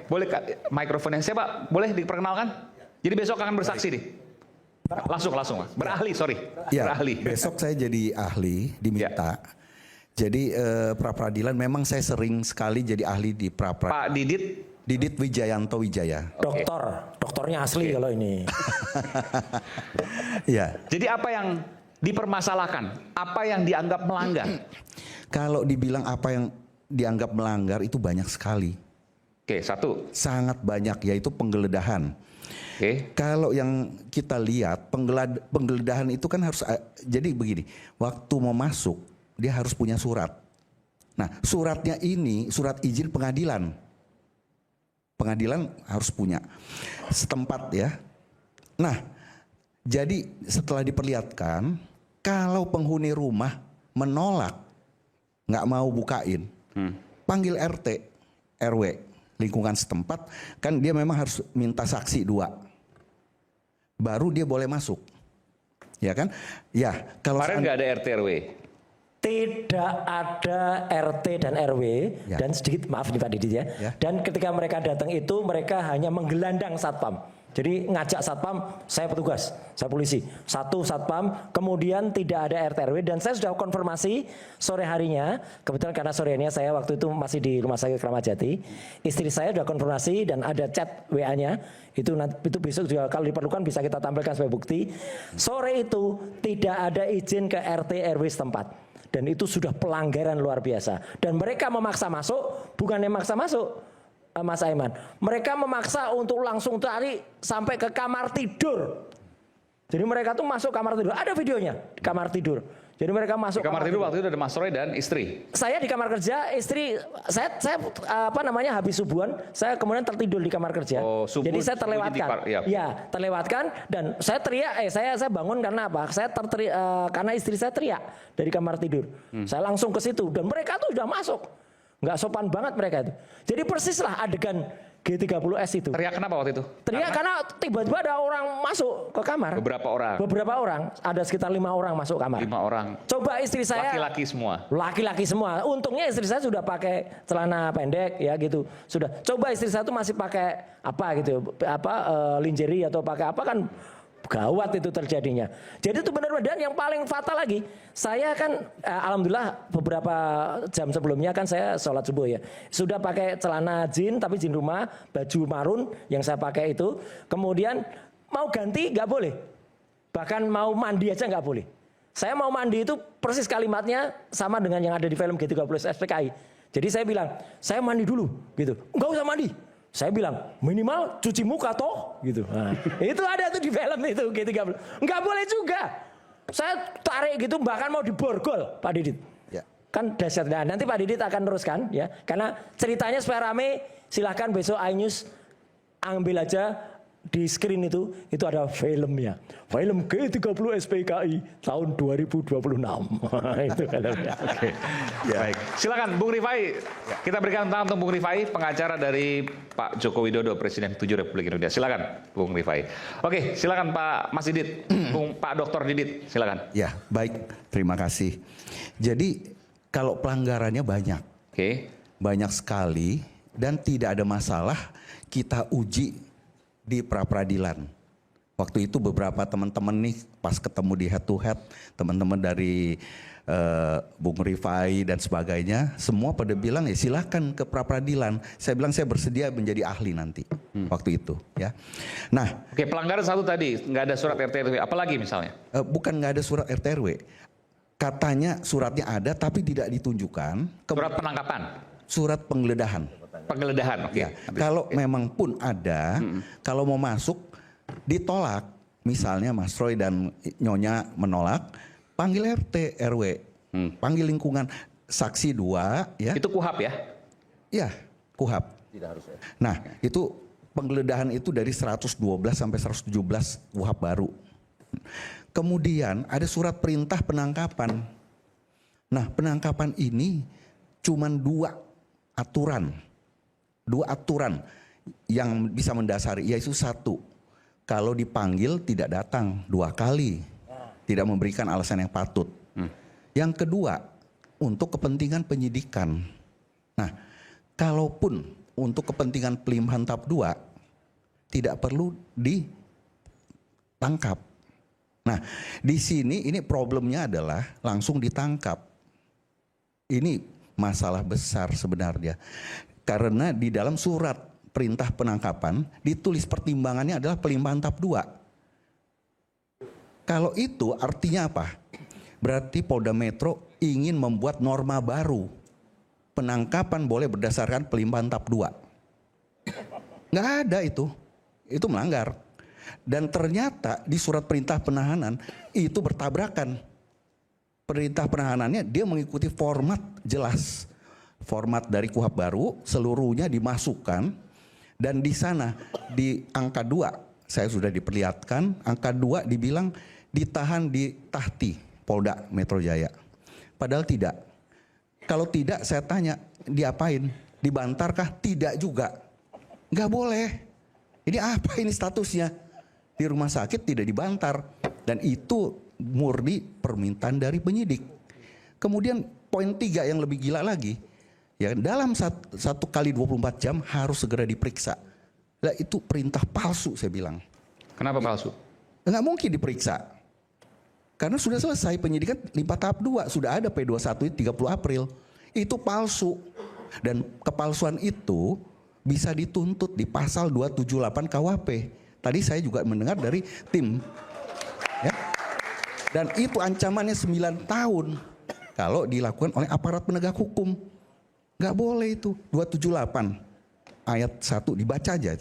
boleh mikrofonnya siapa? Boleh diperkenalkan? Jadi besok akan bersaksi nih. Langsung berahli, sorry. Ya, berahli. besok saya jadi ahli diminta. Jadi pra peradilan memang saya sering sekali jadi ahli di pra peradilan. Pak Didit Wijayanto Wijaya. Dokternya asli kalau ini. Ya. Jadi apa yang dipermasalahkan? Apa yang dianggap melanggar? Kalau dibilang apa yang dianggap melanggar itu banyak sekali. Oke, satu. Sangat banyak, yaitu penggeledahan. Oke. Kalau yang kita lihat penggeledahan itu kan harus, jadi begini, waktu mau masuk dia harus punya surat. Nah, suratnya ini surat izin pengadilan. Pengadilan harus punya setempat ya. Nah, jadi setelah diperlihatkan, kalau penghuni rumah menolak, nggak mau bukain, panggil RT, RW, lingkungan setempat, kan dia memang harus minta saksi 2. Baru dia boleh masuk, ya kan? Ya, kalau kemarin nggak ada RT RW. Tidak ada RT dan RW dan sedikit maaf nih Pak Didit ya. Dan ketika mereka datang itu mereka hanya menggelandang satpam. Jadi ngajak satpam, saya petugas, saya polisi. Satu satpam, kemudian tidak ada RT RW dan saya sudah konfirmasi sore harinya. Kebetulan karena sore harinya saya waktu itu masih di Rumah Sakit Kramat Jati. Istri saya sudah konfirmasi dan ada chat WA-nya. Itu besok juga kalau diperlukan bisa kita tampilkan sebagai bukti. Sore itu tidak ada izin ke RT RW setempat. Dan itu sudah pelanggaran luar biasa. Dan mereka memaksa masuk, bukannya maksa masuk, Mas Aiman. Mereka memaksa untuk langsung tarik sampai ke kamar tidur. Jadi mereka tuh masuk kamar tidur. Ada videonya di kamar tidur. Jadi mereka masuk di kamar tidur waktu itu ada Mas Roy dan istri. Saya di kamar kerja, istri saya habis subuhan, saya kemudian tertidur di kamar kerja. Oh, jadi saya terlewatkan. Ya, terlewatkan dan saya teriak, saya bangun karena apa? Saya karena istri saya teriak dari kamar tidur. Saya langsung ke situ dan mereka tuh sudah masuk. Nggak sopan banget mereka itu. Jadi persislah adegan G30S itu. Teriak kenapa waktu itu? Teriak karena tiba-tiba ada orang masuk ke kamar. Beberapa orang. Ada sekitar 5 orang masuk kamar. 5 orang. Coba istri saya. Laki-laki semua. Laki-laki semua. Untungnya istri saya sudah pakai celana pendek ya gitu. Sudah. Coba istri saya tuh masih pakai apa gitu, lingerie atau pakai apa kan. Gawat itu terjadinya. Jadi itu benar-benar, dan yang paling fatal lagi, saya kan alhamdulillah beberapa jam sebelumnya kan saya sholat subuh ya, sudah pakai celana jin tapi jin rumah, baju marun yang saya pakai itu, kemudian mau ganti nggak boleh, bahkan mau mandi aja nggak boleh. Saya mau mandi itu persis kalimatnya sama dengan yang ada di film G30 SPKI. Jadi saya bilang, saya mandi dulu gitu, nggak usah mandi. Saya bilang minimal cuci muka toh gitu. Nah, itu ada tuh di film itu G30. Nggak boleh juga. Saya tarik gitu bahkan mau diborgol Pak Didit. Ya. Kan dahsyat. Nah, nanti Pak Didit akan teruskan ya. Karena ceritanya supaya rame, silahkan besok iNews ambil aja di screen itu ada filmnya. Film G30 SPKI tahun 2026. Itu filmnya. Oke. Ya. Baik. Silakan Bung Rifai. Kita berikan tangan untuk Bung Rifai, pengacara dari Pak Joko Widodo, Presiden ke-7 Republik Indonesia. Silakan Bung Rifai. Oke, silakan Pak Mas Didit, Pak Dr. Didit, silakan. Ya, baik. Terima kasih. Jadi kalau pelanggarannya banyak. Oke. Banyak sekali dan tidak ada masalah kita uji di pra peradilan. Waktu itu beberapa teman-teman nih pas ketemu di head to head, teman-teman dari Bung Rifai dan sebagainya, semua pada bilang ya silahkan ke pra peradilan. Saya bilang saya bersedia menjadi ahli nanti waktu itu ya. Nah, oke, pelanggaran satu tadi nggak ada surat RT RW, apalagi misalnya? Bukan nggak ada surat RT RW, katanya suratnya ada tapi tidak ditunjukkan. Surat penangkapan? Surat penggeledahan. Penggeledahan, oke. Ya, kalau memang pun ada, kalau mau masuk ditolak, misalnya Mas Roy dan Nyonya menolak, panggil RT RW, panggil lingkungan, saksi 2, ya. Itu KUHP ya? Ya, KUHP. Tidak harus ya. Nah, itu penggeledahan itu dari 112 sampai 117 KUHP baru. Kemudian ada surat perintah penangkapan. Nah, penangkapan ini cuman 2 aturan yang bisa mendasari, yaitu 1, kalau dipanggil tidak datang 2 kali, tidak memberikan alasan yang patut. Yang kedua, untuk kepentingan penyidikan. Nah, kalaupun untuk kepentingan pelimpahan tahap 2 tidak perlu ditangkap. Nah, di sini ini problemnya adalah langsung ditangkap. Ini masalah besar sebenarnya. Karena di dalam surat perintah penangkapan ditulis pertimbangannya adalah pelimpahan tahap 2. Kalau itu artinya apa? Berarti Polda Metro ingin membuat norma baru. Penangkapan boleh berdasarkan pelimpahan tahap 2. Nggak ada itu. Itu melanggar. Dan ternyata di surat perintah penahanan itu bertabrakan. Perintah penahanannya dia mengikuti format jelas. Format dari KUHP baru seluruhnya dimasukkan. Dan di sana di angka 2 saya sudah diperlihatkan. Angka 2 dibilang ditahan di Tahti Polda Metro Jaya. Padahal tidak. Kalau tidak saya tanya, diapain? Dibantarkah? Tidak juga. Nggak boleh. Ini apa ini statusnya? Di rumah sakit tidak dibantar. Dan itu murni permintaan dari penyidik. Kemudian poin 3 yang lebih gila lagi. Ya, dalam satu kali 24 jam harus segera diperiksa. Nah, itu perintah palsu saya bilang. Kenapa palsu? Nggak mungkin diperiksa. Karena sudah selesai penyidikan limpah tahap 2. Sudah ada P21 30 April. Itu palsu. Dan kepalsuan itu bisa dituntut di pasal 278 KUHP. Tadi saya juga mendengar dari tim. Ya. Dan itu ancamannya 9 tahun. Kalau dilakukan oleh aparat penegak hukum. Nggak boleh itu. 278 ayat 1 dibaca aja.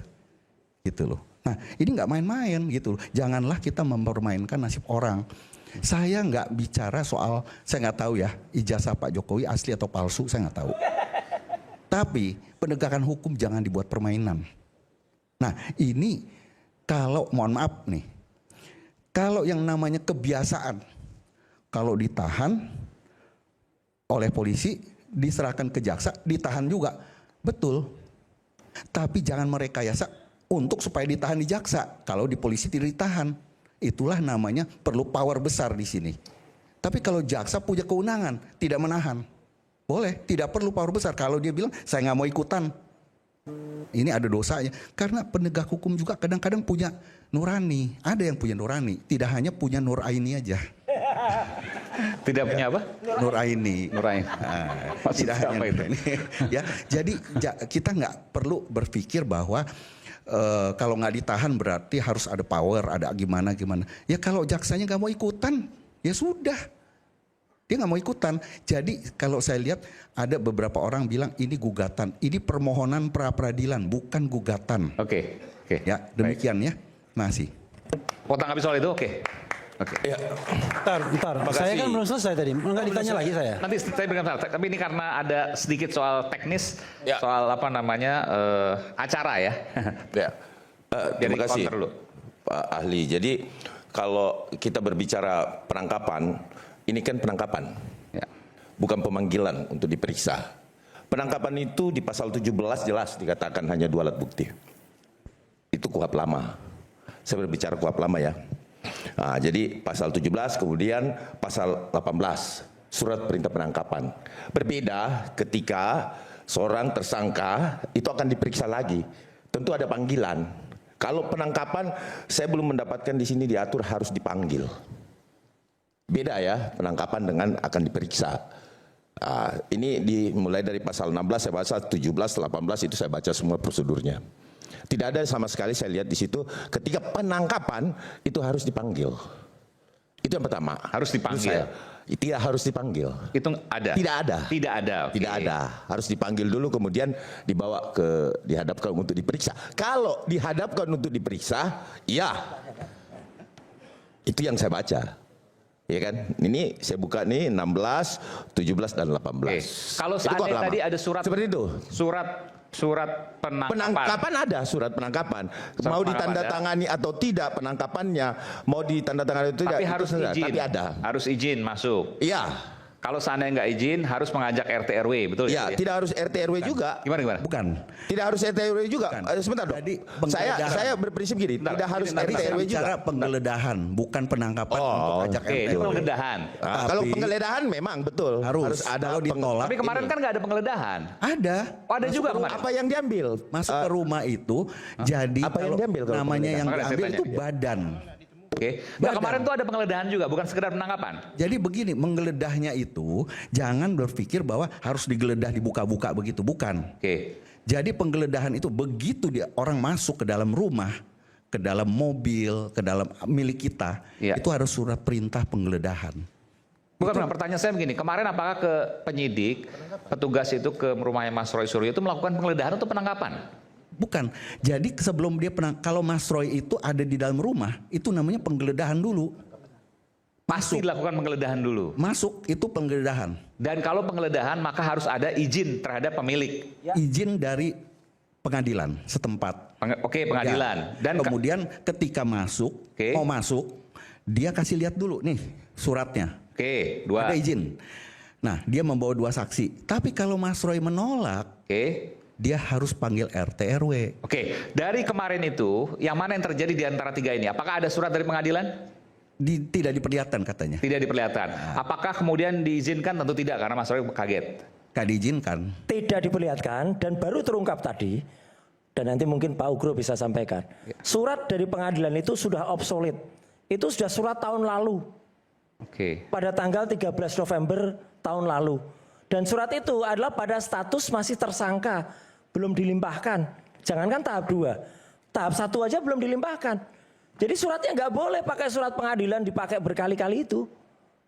Gitu loh. Nah ini nggak main-main gitu loh. Janganlah kita mempermainkan nasib orang. Saya nggak bicara soal, saya nggak tahu ya ijazah Pak Jokowi asli atau palsu, saya nggak tahu. Tapi penegakan hukum jangan dibuat permainan. Nah ini kalau mohon maaf nih, kalau yang namanya kebiasaan, kalau ditahan oleh polisi, diserahkan ke jaksa, ditahan juga, betul. Tapi jangan merekayasa untuk supaya ditahan di jaksa. Kalau di polisi tidak ditahan. Itulah namanya perlu power besar di sini. Tapi kalau jaksa punya kewenangan tidak menahan, boleh, tidak perlu power besar. Kalau dia bilang saya nggak mau ikutan, ini ada dosanya. Karena penegak hukum juga kadang-kadang punya nurani. Ada yang punya nurani, tidak hanya punya nur aini aja. Tidak punya apa? Nur aini. Nur aini. Nah, tidak hanya apa itu? Ya, jadi kita nggak perlu berpikir bahwa kalau nggak ditahan berarti harus ada power, ada gimana. Ya kalau jaksanya nggak mau ikutan, ya sudah. Dia nggak mau ikutan. Jadi kalau saya lihat ada beberapa orang bilang ini gugatan, ini permohonan pra peradilan, bukan gugatan. Oke. Ya demikian ya. Masih. Potong habis soal itu, oke. Ya. Bentar. Saya kan belum selesai tadi. Enggak ditanya lagi saya. Nanti saya berikan salah. Tapi ini karena ada sedikit soal teknis, Ya. soal apa namanya acara ya. Ya. Terima Jadi kasih counter dulu. Pak Ahli. Jadi kalau kita berbicara penangkapan, ini kan penangkapan. Ya. Bukan pemanggilan untuk diperiksa. Penangkapan itu di pasal 17 jelas dikatakan hanya 2 alat bukti. Itu KUHP lama. Saya berbicara KUHP lama ya. Nah, jadi pasal 17 kemudian pasal 18 surat perintah penangkapan. Berbeda ketika seorang tersangka itu akan diperiksa lagi. Tentu ada panggilan. Kalau penangkapan saya belum mendapatkan di sini diatur harus dipanggil. Beda ya penangkapan dengan akan diperiksa. Ini dimulai dari pasal 16 saya baca, 17, 18 itu saya baca semua prosedurnya. Tidak ada sama sekali saya lihat di situ ketika penangkapan itu harus dipanggil. Itu yang pertama. Harus dipanggil. Tidak harus dipanggil. Itu ada. Tidak ada. Tidak ada. Okay. Tidak ada. Harus dipanggil dulu kemudian dihadapkan untuk diperiksa. Kalau dihadapkan untuk diperiksa, ya. Itu yang saya baca. Ya kan? Ini saya buka nih 16, 17 dan 18. Okay. Kalau seandainya tadi ada surat seperti itu. Surat penangkapan. Penangkapan ada surat penangkapan. Mau ditandatangani atau tidak penangkapannya, mau ditandatangani atau tidak. Tapi harus izin. Tapi ada. Harus izin masuk. Iya. kalau seandainya nggak izin harus mengajak RT RW, betul Ya, ya? tidak harus RT RW juga. Gimana? Bukan. Tidak harus RT RW juga. Sebentar dong. Jadi Saya berprinsip gini, tidak harus RT RW juga. Bicara penggeledahan, bukan penangkapan untuk ajak Oke, RT itu RW. penggeledahan. Nah, kalau penggeledahan memang betul Harus ada kalau ditolak. Tapi kemarin kan nggak ada penggeledahan. Ada. Oh, ada juga kemarin. apa yang diambil? Masuk ke rumah itu, jadi Apa yang kalau diambil kalau namanya yang penggeledahan? diambil Makanya itu saya tanya. badan. Oke. Nah, kemarin tuh ada penggeledahan juga, bukan sekedar penangkapan. Jadi begini, menggeledahnya itu jangan berpikir bahwa harus digeledah dibuka-buka begitu, bukan. Oke. Jadi penggeledahan itu begitu dia orang masuk ke dalam rumah, ke dalam mobil, ke dalam milik kita, Iya. itu harus surat perintah penggeledahan. Bukan, pertanyaan saya begini, kemarin apakah ke penyidik, petugas itu ke rumahnya Mas Roy Suryo itu melakukan penggeledahan atau penangkapan? Bukan. Jadi sebelum dia kalau Mas Roy itu ada di dalam rumah, itu namanya penggeledahan dulu. Pasti dilakukan penggeledahan dulu. Masuk itu penggeledahan. Dan kalau penggeledahan maka harus ada izin terhadap pemilik. Izin dari pengadilan setempat. Oke, pengadilan. Ya. Dan kemudian ketika masuk, Oke. mau masuk, dia kasih lihat dulu nih suratnya. Oke, 2. Ada izin. Nah, dia membawa 2 saksi. Tapi kalau Mas Roy menolak, Oke. dia harus panggil RT RW. Oke, dari kemarin itu yang mana yang terjadi di antara 3 ini? Apakah ada surat dari pengadilan? Tidak diperlihatkan katanya. Tidak diperlihatkan. Apakah kemudian diizinkan? Tentu tidak karena Mas Roy kaget. Gak diizinkan. Tidak diperlihatkan dan baru terungkap tadi, dan nanti mungkin Pak Ugro bisa sampaikan. Surat dari pengadilan itu sudah obsolete. Itu sudah surat tahun lalu. Oke. Pada tanggal 13 November tahun lalu. Dan surat itu adalah pada status masih tersangka, belum dilimpahkan. Jangankan tahap 2, tahap 1 aja belum dilimpahkan. Jadi suratnya nggak boleh pakai surat pengadilan dipakai berkali-kali itu,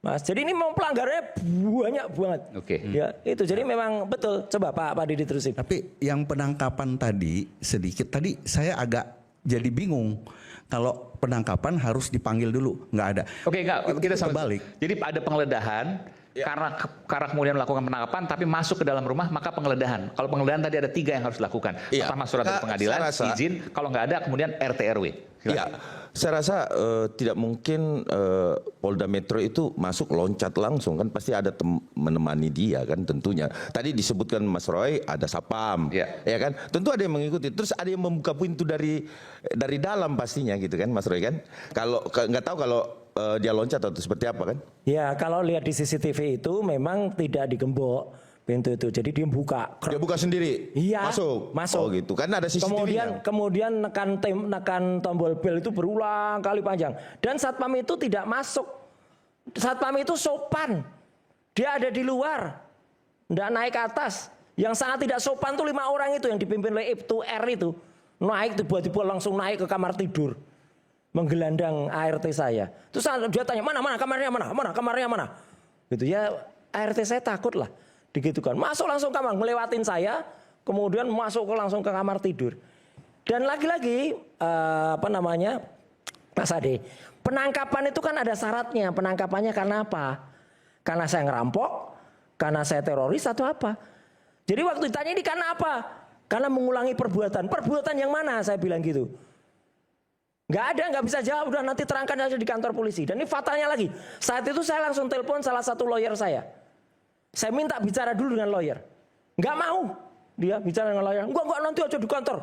Mas. Jadi ini memang pelanggarannya banyak banget. Oke. Ya itu. Jadi memang betul. Coba Pak Didi terusin. Tapi yang penangkapan tadi sedikit tadi saya agak jadi bingung. Kalau penangkapan harus dipanggil dulu, nggak ada. Oke, enggak, kita Itu balik. Jadi ada penggeledahan karena kemudian melakukan penangkapan tapi masuk ke dalam rumah maka penggeledahan. Kalau penggeledahan tadi ada 3 yang harus dilakukan. Iya. Pertama surat dari pengadilan, Saya rasa- izin, kalau nggak ada kemudian RT RW. Iya, saya rasa tidak mungkin Polda Metro itu masuk loncat langsung, kan pasti ada menemani dia kan tentunya. Tadi disebutkan Mas Roy ada sapam, Iya. ya kan? Tentu ada yang mengikuti. Terus ada yang membuka pintu dari dalam pastinya gitu kan, Mas Roy kan? Kalau nggak tahu kalau dia loncat atau seperti apa kan? Ya kalau lihat di CCTV itu memang tidak digembok pintu itu. Jadi dia buka. Dia buka sendiri, Iya, masuk. masuk. Oh gitu, kan ada CCTV-nya. Kemudian nekan tombol bel itu berulang kali panjang. Dan satpam itu tidak masuk. Satpam itu sopan. Dia ada di luar, tidak naik ke atas. Yang sangat tidak sopan tuh 5 orang itu yang dipimpin oleh Ibtu R itu. Naik tiba-tiba langsung naik ke kamar tidur. Menggelandang ART saya. Terus dia tanya, mana kamarnya mana kamarnya mana. Gitu ya, ART saya takut lah. Digitukan. Masuk langsung kamar, melewatin saya, kemudian masuk langsung ke kamar tidur. Dan lagi-lagi Mas Ade, penangkapan itu kan ada syaratnya. Penangkapannya karena apa? Karena saya ngerampok, karena saya teroris atau apa? Jadi waktu ditanya ini karena apa? Karena mengulangi perbuatan. Perbuatan yang mana? Saya bilang gitu. Nggak bisa jawab, udah nanti terangkan aja di kantor polisi. Dan ini fatalnya lagi, saat itu saya langsung telepon salah satu lawyer saya. Saya minta bicara dulu dengan lawyer. Nggak mau dia bicara dengan lawyer. Enggak nanti aja di kantor.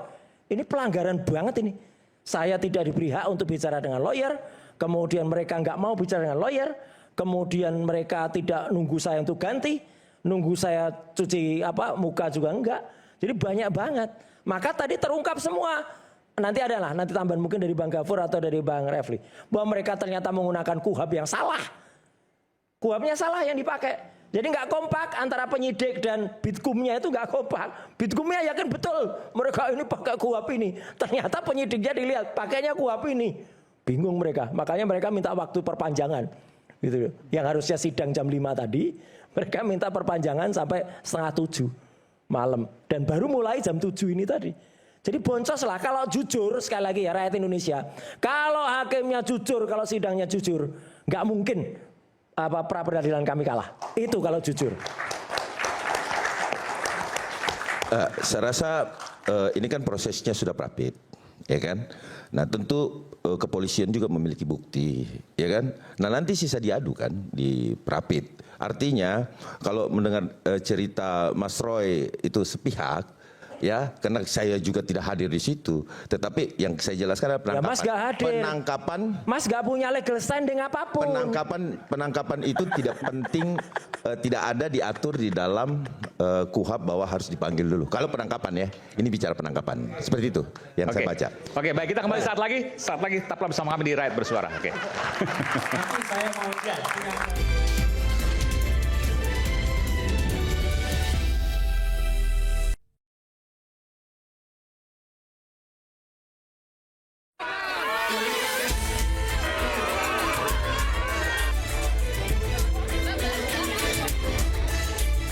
Ini pelanggaran banget ini. Saya tidak diberi hak untuk bicara dengan lawyer. Kemudian mereka nggak mau bicara dengan lawyer. Kemudian mereka tidak nunggu saya untuk ganti. Nunggu saya cuci muka juga enggak. Jadi banyak banget. Maka tadi terungkap semua. Nanti adalah nanti tambahan mungkin dari Bang Gafur atau dari Bang Refli. Bahwa mereka ternyata menggunakan KUHAP yang salah. KUHAP-nya salah yang dipakai. Jadi nggak kompak antara penyidik dan Bitkumnya itu nggak kompak. Bitkumnya yakin betul mereka ini pakai KUHAP ini. Ternyata penyidiknya dilihat pakainya KUHAP ini. Bingung mereka. Makanya mereka minta waktu perpanjangan. Gitu. Yang harusnya sidang jam 5 tadi, mereka minta perpanjangan sampai 6:30 malam. Dan baru mulai jam 7 ini tadi. Jadi boncos lah. Kalau jujur, sekali lagi ya rakyat Indonesia. Kalau hakimnya jujur, kalau sidangnya jujur, nggak mungkin pra peradilan kami kalah. Itu kalau jujur. Saya rasa ini kan prosesnya sudah rapid. ya kan? Nah tentu kepolisian juga memiliki bukti, ya kan? Nah nanti sisa diadu kan di Prapit. Artinya kalau mendengar cerita Mas Roy itu sepihak, ya karena saya juga tidak hadir di situ. Tetapi yang saya jelaskan adalah penangkapan. Ya, Mas gak hadir. Penangkapan. Mas gak punya legal standing apapun. Penangkapan itu tidak penting, tidak ada diatur di dalam KUHAP bahwa harus dipanggil dulu. Kalau penangkapan ya, ini bicara penangkapan. Seperti itu yang saya baca. Oke, baik, kita kembali saat lagi tetaplah bersama kami di Rakyat Bersuara. Oke. Tapi saya mau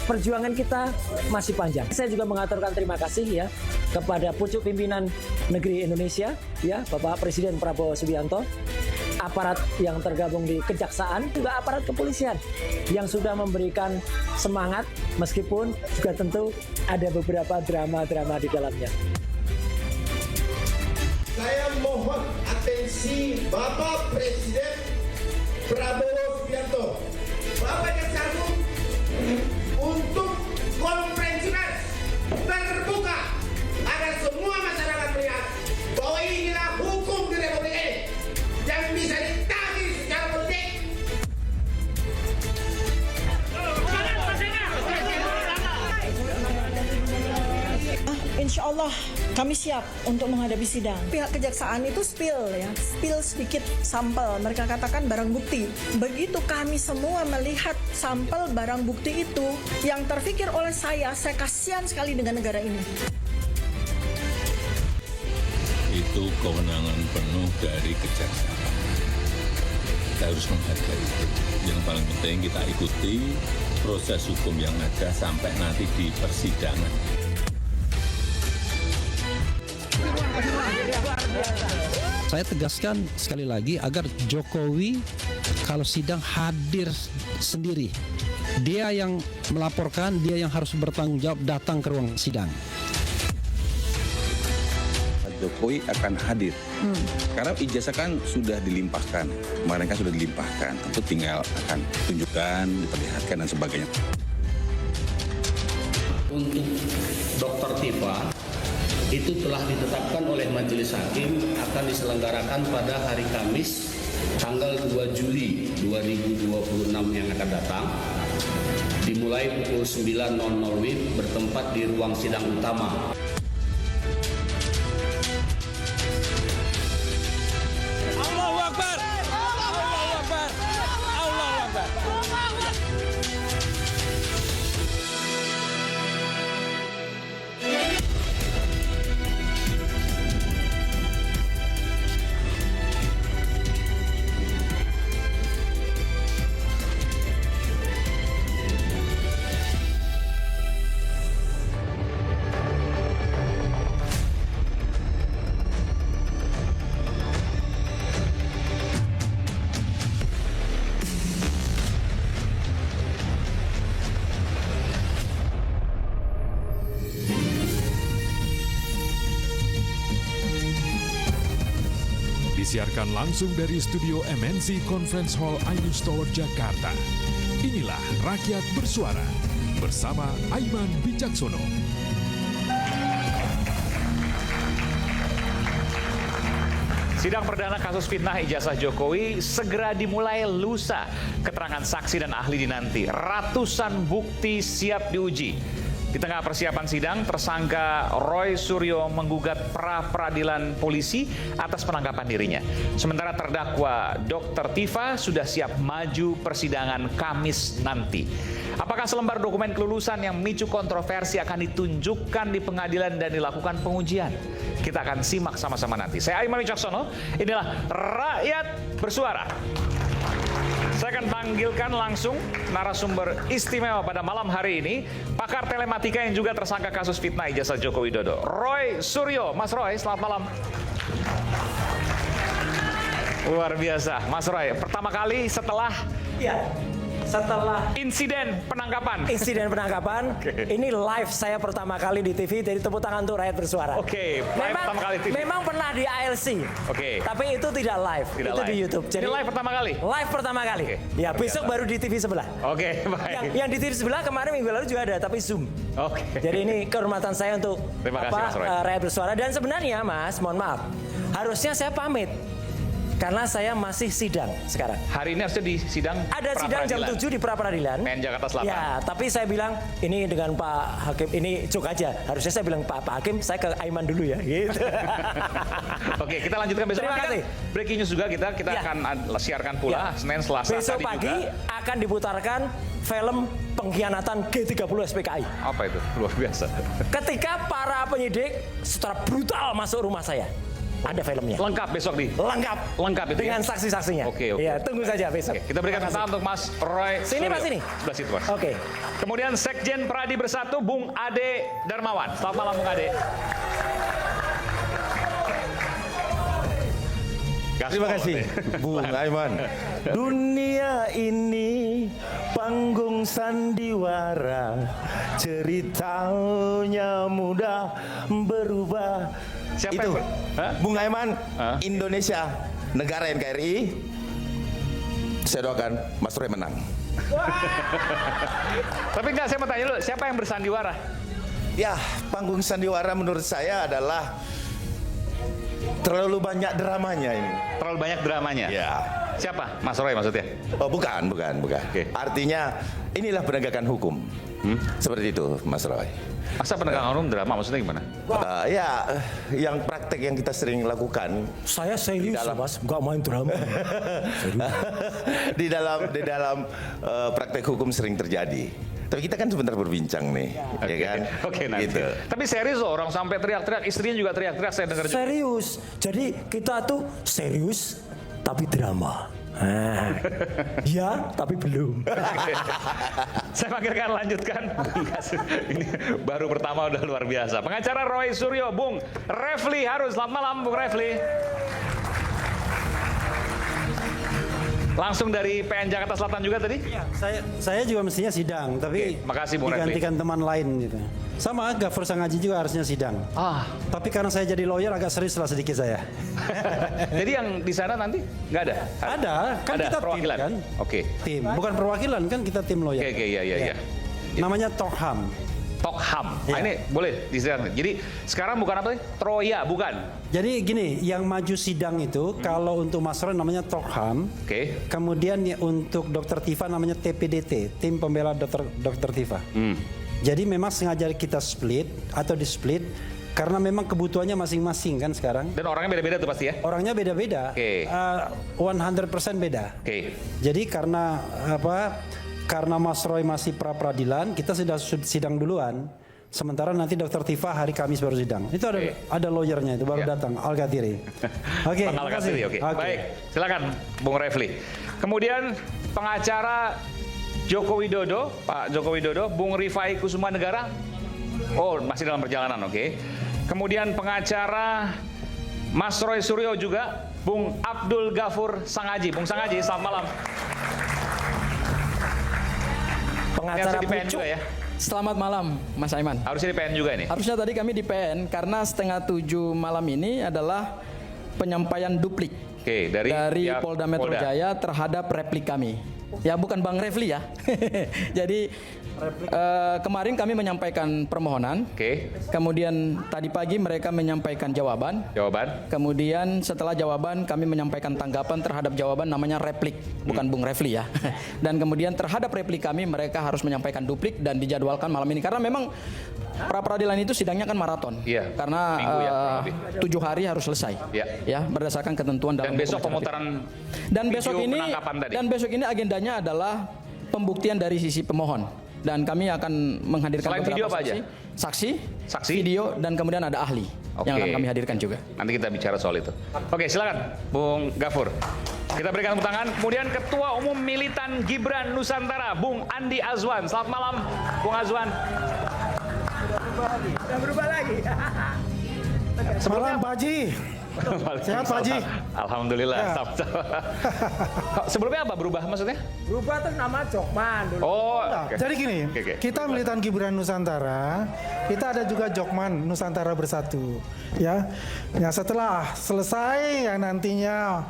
perjuangan kita masih panjang. Saya juga mengaturkan terima kasih ya kepada pucuk pimpinan negeri Indonesia, ya Bapak Presiden Prabowo Subianto, aparat yang tergabung di Kejaksaan, juga aparat kepolisian yang sudah memberikan semangat meskipun juga tentu ada beberapa drama-drama di dalamnya. Saya mohon atensi Bapak Presiden Prabowo Subianto, Bapak Jaksa Agung, untuk konferensi pers terbuka agar semua masyarakat melihat bahwa inilah hukum di Republik ini yang bisa ditagih secara politik. Insya Allah kami siap untuk menghadapi sidang. Pihak kejaksaan itu spill sedikit sampel. Mereka katakan barang bukti. Begitu kami semua melihat sampel barang bukti itu, yang terpikir oleh saya kasihan sekali dengan negara ini. Itu kewenangan penuh dari kejaksaan. Kita harus menghargai itu. Yang paling penting kita ikuti proses hukum yang ada sampai nanti di persidangan. Saya tegaskan sekali lagi agar Jokowi kalau sidang hadir sendiri. Dia yang melaporkan, dia yang harus bertanggung jawab datang ke ruang sidang. Pak Jokowi akan hadir. Karena ijazah kan sudah dilimpahkan. Kemarin kan sudah dilimpahkan. Tentu tinggal akan tunjukkan, diperlihatkan dan sebagainya. Untuk Dr. Tifa itu telah ditetapkan oleh Majelis Hakim akan diselenggarakan pada hari Kamis tanggal 2 Juli 2026 yang akan datang, dimulai pukul 9.00 WIB bertempat di ruang sidang utama. Allahu Akbar! Allahu Akbar! Allahu Akbar! Disiarkan langsung dari studio MNC Conference Hall Ainus Tower Jakarta. Inilah Rakyat Bersuara bersama Aiman Wicaksono. Sidang perdana kasus fitnah ijazah Jokowi segera dimulai lusa. Keterangan saksi dan ahli dinanti. Ratusan bukti siap diuji. Di tengah persiapan sidang, tersangka Roy Suryo menggugat pra-peradilan polisi atas penangkapan dirinya. Sementara terdakwa Dr. Tifa sudah siap maju persidangan Kamis nanti. Apakah selembar dokumen kelulusan yang memicu kontroversi akan ditunjukkan di pengadilan dan dilakukan pengujian? Kita akan simak sama-sama nanti. Saya Aiman Wicaksono, inilah Rakyat Bersuara. Saya akan panggilkan langsung narasumber istimewa pada malam hari ini, pakar telematika yang juga tersangka kasus fitnah ijazah Joko Widodo, Roy Suryo. Mas Roy, selamat malam. Luar biasa, Mas Roy. Pertama kali setelah setelah insiden penangkapan. Ini live saya pertama kali di TV, jadi tepuk tangan untuk Rakyat Bersuara. Oke, live pertama kali TV. Memang pernah di ALC. Oke. Tapi itu tidak live, Tidak itu live. di YouTube. Ini live pertama kali? Live pertama kali. Oke, Ya, luar besok biasa. baru di TV sebelah. Oke, baik. Yang di TV sebelah kemarin minggu lalu juga ada, tapi Zoom. Oke. Jadi ini kehormatan saya untuk Terima kasih, Mas Roy. Rakyat Bersuara. Dan sebenarnya Mas, mohon maaf, harusnya saya pamit. Karena saya masih sidang sekarang. Hari ini harusnya di sidang Ada sidang jam 7 di pra-peradilan. PN Jakarta Selatan. Ya, tapi saya bilang ini dengan Pak Hakim, ini joke aja. Harusnya saya bilang Pak Hakim, saya ke Aiman dulu ya. Gitu. Oke, kita lanjutkan besok. Terima Nanti kan kasih. breaking news juga kita Ya. akan siarkan pula Ya. Senin, Selasa Besok tadi pagi juga. akan diputarkan film pengkhianatan G30 SPKI. Apa itu? Luar biasa. Ketika para penyidik secara brutal masuk rumah saya. Ada filmnya. Lengkap besok di. Lengkap itu dengan ya? saksi-saksinya. Oke. Ya, tunggu saja besok. Oke, kita berikan Terima kesempatan kasih. untuk Mas Roy. Sini, Mas, Suryo. sini. Sebelah situ, Mas. Oke. Kemudian Sekjen Pradi Bersatu, Bung Ade Darmawan. Selamat malam, Bung Ade. Terima kasih, Bung Aiman. Dunia ini panggung sandiwara, ceritanya mudah berubah. Siapa Itu, yang Bung Aiman, Indonesia, negara NKRI. Saya doakan Mas Roy menang. Tapi enggak, saya mau tanya dulu, siapa yang bersandiwara? Ya, panggung sandiwara menurut saya adalah terlalu banyak dramanya ini. Terlalu banyak dramanya? Ya. Siapa? Mas Roy maksudnya? Oh, bukan. Oke. Artinya inilah penegakan hukum. Seperti itu, Mas Roy. Masa penegakan hukum drama maksudnya gimana? Ya, yang praktek yang kita sering lakukan. Saya serius, Mas, nggak main drama. di dalam praktek hukum sering terjadi. Tapi kita kan sebentar berbincang nih, ya kan? Oke, nanti. Gitu. Tapi serius loh, orang sampai teriak-teriak, istrinya juga teriak-teriak, saya dengar juga. Serius. Jadi kita tuh serius tapi drama. Ya, tapi belum. Saya panggilkan lanjutkan. Ini baru pertama udah luar biasa. Pengacara Roy Suryo, Bung Refli Harun. Selamat malam, Bung Refli. Langsung dari PN Jakarta Selatan juga tadi? Iya, saya juga mestinya sidang, tapi Oke, makasih, Bung Refli. digantikan teman lain gitu. Sama Gafur Sangaji juga harusnya sidang. Tapi karena saya jadi lawyer agak serius lah sedikit saya. Jadi yang di sana nanti nggak ada? Ada, kan Ada kita tim perwakilan? kan. Oke. Tim, bukan perwakilan kan kita tim lawyer. Oke, iya. Namanya Tokham. Tokham. Ya. Ini boleh diserahkan. Jadi sekarang bukan apa sih? Troya, bukan? Jadi gini, yang maju sidang itu kalau untuk Mas Roy namanya Tokham. Oke. Kemudian untuk Dr. Tifa namanya TPDT, Tim Pembela Dr. Tifa. Jadi memang sengaja kita split atau di split karena memang kebutuhannya masing-masing kan sekarang. Dan orangnya beda-beda tuh pasti ya? Orangnya beda-beda. Oke. 100% beda. Oke. Jadi karena apa? Karena Mas Roy masih pra-peradilan, kita sudah sidang duluan. Sementara nanti Dr. Tifa hari Kamis baru sidang. Itu ada lawyernya itu baru datang, Al-Gatiri. Oke. Bang Al-Gatiri, oke. Baik, silakan Bung Refli. Kemudian pengacara Joko Widodo, Pak Joko Widodo, Bung Rifai Kusuma Negara. Oh, masih dalam perjalanan, oke. Kemudian pengacara Mas Roy Suryo juga, Bung Abdul Ghafur Sangaji. Bung Sangaji, selamat malam. Pengacara Harusnya di PN pucuk. juga ya? Selamat malam, Mas Aiman. Harusnya di PN juga ini? Harusnya tadi kami di PN karena 6:30 malam ini adalah penyampaian duplik Oke, dari pihak Polda Metro Polda. Jaya terhadap replik kami. Ya bukan Bang Refli ya. Jadi kemarin kami menyampaikan permohonan. Oke. Kemudian tadi pagi mereka menyampaikan jawaban. Kemudian setelah jawaban kami menyampaikan tanggapan terhadap jawaban namanya replik, bukan Bung Refli ya. Dan kemudian terhadap replik kami mereka harus menyampaikan duplik dan dijadwalkan malam ini karena memang pra peradilan itu sidangnya kan maraton. Iya. Karena Minggu ya, kurang lebih. 7 hari harus selesai. Iya. Ya, berdasarkan ketentuan dalam Dan besok hukum acara pemutaran dan video besok ini penangkapan tadi. dan besok ini agendanya adalah pembuktian dari sisi pemohon dan kami akan menghadirkan Selain beberapa video apa aja? saksi, video dan kemudian ada ahli yang akan kami hadirkan juga. Nanti kita bicara soal itu. Oke, silakan Bung Ghafur. Kita berikan tepuk tangan. Kemudian Ketua Umum Militan Gibran Nusantara, Bung Andi Azwan. Selamat malam, Bung Azwan. Udah berubah lagi. Semalam Pak Haji. Sehat Pak Haji. Alhamdulillah. Ya. Sebelumnya apa berubah maksudnya? Berubah tuh nama Jokman dulu. Oh, Nah, jadi gini, kita militan Gibran Nusantara, kita ada juga Jokman Nusantara Bersatu, ya. Ya setelah selesai yang nantinya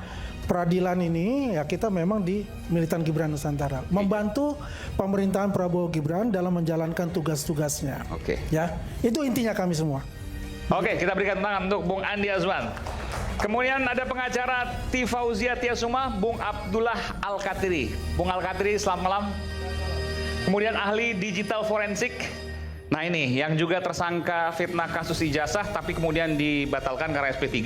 peradilan ini, ya kita memang di militan Gibran Nusantara, membantu pemerintahan Prabowo Gibran dalam menjalankan tugas-tugasnya. Oke. Ya, itu intinya kami semua. Oke, kita berikan tangan untuk Bung Andi Azwan. Kemudian ada pengacara Tifauzia Tiasuma, Bung Abdullah Al-Katiri. Bung Al-Katiri, selamat malam. Kemudian ahli digital forensik. Nah ini, yang juga tersangka fitnah kasus ijazah, tapi kemudian dibatalkan karena SP3.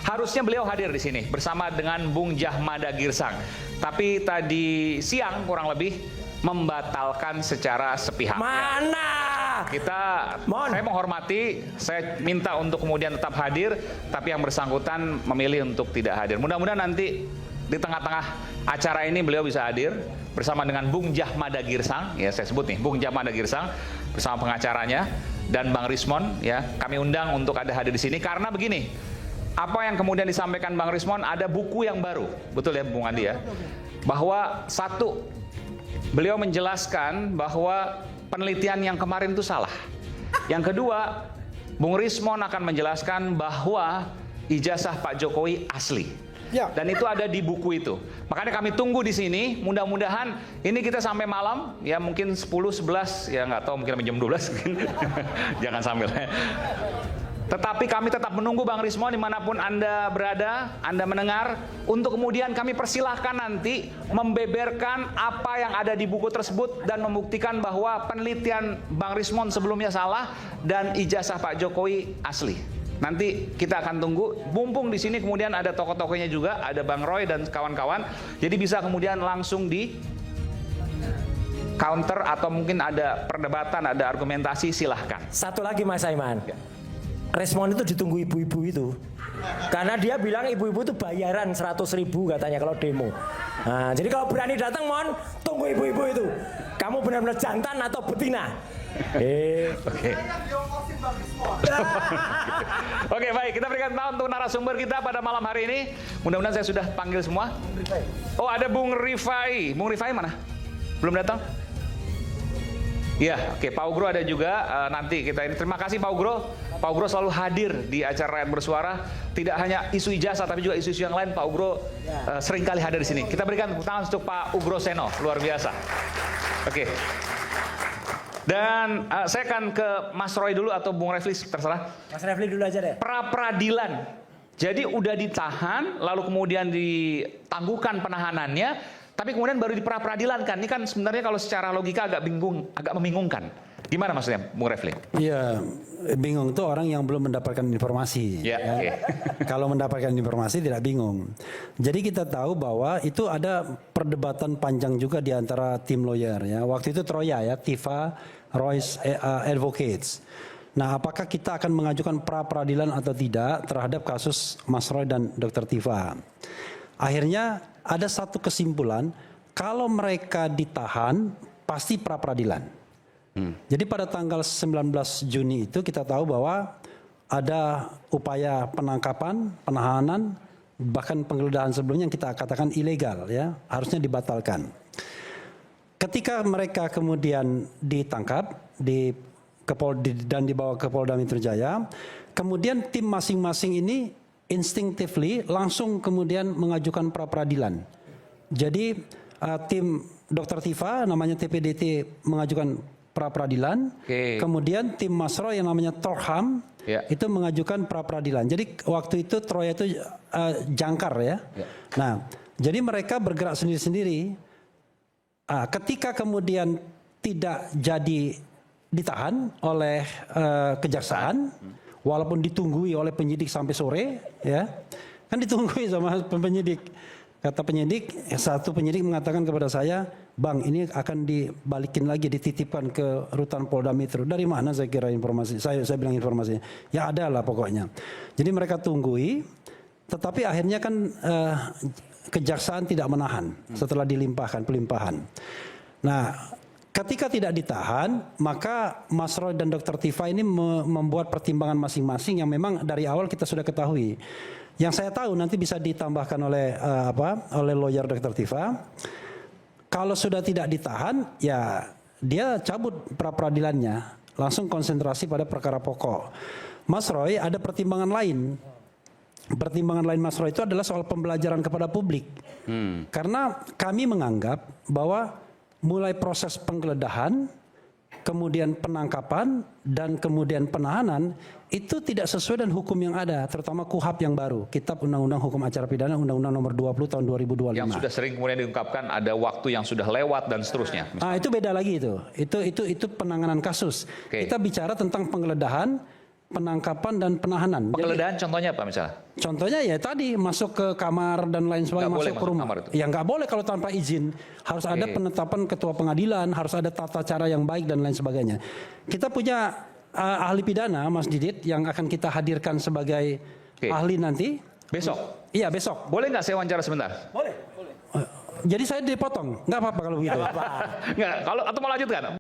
Harusnya beliau hadir di sini bersama dengan Bung Jahmada Girsang. Tapi tadi siang kurang lebih membatalkan secara sepihak. Mana? Saya menghormati, saya minta untuk kemudian tetap hadir, tapi yang bersangkutan memilih untuk tidak hadir. Mudah-mudahan nanti di tengah-tengah acara ini beliau bisa hadir bersama dengan Bung Jahmada Girsang, ya saya sebut nih, Bung Jahmada Girsang bersama pengacaranya dan Bang Rismon, ya kami undang untuk ada hadir di sini karena begini, apa yang kemudian disampaikan Bang Rismon, ada buku yang baru, betul ya Bung Andi ya, bahwa satu, beliau menjelaskan bahwa penelitian yang kemarin itu salah. Yang kedua, Bung Rismon akan menjelaskan bahwa ijazah Pak Jokowi asli. Ya. Dan itu ada di buku itu. Makanya kami tunggu di sini. Mudah-mudahan ini kita sampai malam, ya mungkin 10, 11, ya nggak tahu mungkin sampai jam 12. Jangan sambil. Tetapi kami tetap menunggu Bang Rismon dimanapun Anda berada, Anda mendengar, untuk kemudian kami persilahkan nanti membeberkan apa yang ada di buku tersebut dan membuktikan bahwa penelitian Bang Rismon sebelumnya salah dan ijazah Pak Jokowi asli. Nanti kita akan tunggu. Mumpung di sini kemudian ada tokoh-tokohnya juga, ada Bang Roy dan kawan-kawan. Jadi bisa kemudian langsung di counter atau mungkin ada perdebatan, ada argumentasi, silahkan. Satu lagi Mas Aiman. Respon itu ditunggu ibu-ibu itu. Karena dia bilang ibu-ibu itu bayaran 100.000 katanya kalau demo. Nah, jadi kalau berani datang mohon tunggu ibu-ibu itu. Kamu benar-benar jantan atau betina? Oke. Oke, baik, kita berikan tahu untuk narasumber kita pada malam hari ini. Mudah-mudahan saya sudah panggil semua. Oh, ada Bung Rifai. Bung Rifai mana? Belum datang? Iya, oke, Pak Ugro ada juga. Nanti kita ini terima kasih Pak Ugro. Pak Ugro selalu hadir di acara Rakyat Bersuara. Tidak hanya isu ijazah, tapi juga isu-isu yang lain. Pak Ugro sering kali hadir di sini. Kita berikan tepuk tangan untuk Pak Ugro Seno, luar biasa. Oke. Dan saya akan ke Mas Roy dulu atau Bung Refli, terserah. Mas Refli dulu aja deh. Pra-peradilan. Jadi udah ditahan, lalu kemudian ditangguhkan penahanannya, tapi kemudian baru pra-peradilan kan. Ini kan sebenarnya kalau secara logika agak bingung, agak membingungkan. Gimana maksudnya, Bung Refli? Iya, bingung tuh orang yang belum mendapatkan informasi. Ya, ya. okay. Kalau mendapatkan informasi tidak bingung. Jadi kita tahu bahwa itu ada perdebatan panjang juga di antara tim lawyer ya. Waktu itu Troya ya, Tifa Royce Advocates. Nah, apakah kita akan mengajukan pra-peradilan atau tidak terhadap kasus Mas Roy dan Dr. Tifa? Akhirnya ada satu kesimpulan, kalau mereka ditahan pasti pra-peradilan. Jadi pada tanggal 19 Juni itu kita tahu bahwa ada upaya penangkapan, penahanan, bahkan penggeledahan sebelumnya yang kita katakan ilegal ya, harusnya dibatalkan. Ketika mereka kemudian ditangkap dan dibawa ke Polda Metro Jaya, kemudian tim masing-masing ini instinctively langsung kemudian mengajukan pra-peradilan. Jadi tim Dr. Tifa namanya TPDT mengajukan pra-peradilan, kemudian tim Mas Roy yang namanya Torham itu mengajukan pra-peradilan. Jadi waktu itu Troya itu jangkar ya. Nah, jadi mereka bergerak sendiri-sendiri. Ketika kemudian tidak jadi ditahan oleh kejaksaan, walaupun ditunggui oleh penyidik sampai sore, ya kan ditunggui sama penyidik. Kata penyidik, satu penyidik mengatakan kepada saya, Bang, ini akan dibalikin lagi, dititipkan ke rutan Polda Metro. Dari mana saya kira informasi? Saya bilang informasinya. Ya ada lah pokoknya. Jadi mereka tunggui, tetapi akhirnya kan kejaksaan tidak menahan setelah dilimpahkan pelimpahan. Nah, Ketika tidak ditahan, maka Mas Roy dan Dr. Tifa ini membuat pertimbangan masing-masing yang memang dari awal kita sudah ketahui. Yang saya tahu nanti bisa ditambahkan oleh oleh lawyer Dr. Tifa. Kalau sudah tidak ditahan, ya dia cabut pra-peradilannya, langsung konsentrasi pada perkara pokok. Mas Roy ada pertimbangan lain. Pertimbangan lain Mas Roy itu adalah soal pembelajaran kepada publik. Karena kami menganggap bahwa mulai proses penggeledahan, kemudian penangkapan, dan kemudian penahanan itu tidak sesuai dengan hukum yang ada, terutama KUHAP yang baru, Kitab Undang-Undang Hukum Acara Pidana Undang-Undang Nomor 20 Tahun 2025. Yang sudah sering kemudian diungkapkan ada waktu yang sudah lewat dan seterusnya. Nah, itu beda lagi itu. Itu penanganan kasus. Kita bicara tentang penggeledahan, penangkapan dan penahanan. Penggeledahan contohnya apa misalnya? Contohnya ya tadi masuk ke kamar dan lain sebagainya, masuk ke rumah. Ya nggak boleh kalau tanpa izin. Harus ada penetapan ketua pengadilan, harus ada tata cara yang baik dan lain sebagainya. Kita punya ahli pidana, Mas Didit, yang akan kita hadirkan sebagai ahli nanti. Besok? Iya besok. Boleh nggak saya wawancara sebentar? Boleh. Jadi saya dipotong, nggak apa-apa kalau begitu. Nggak, kalau atau mau lanjutkan?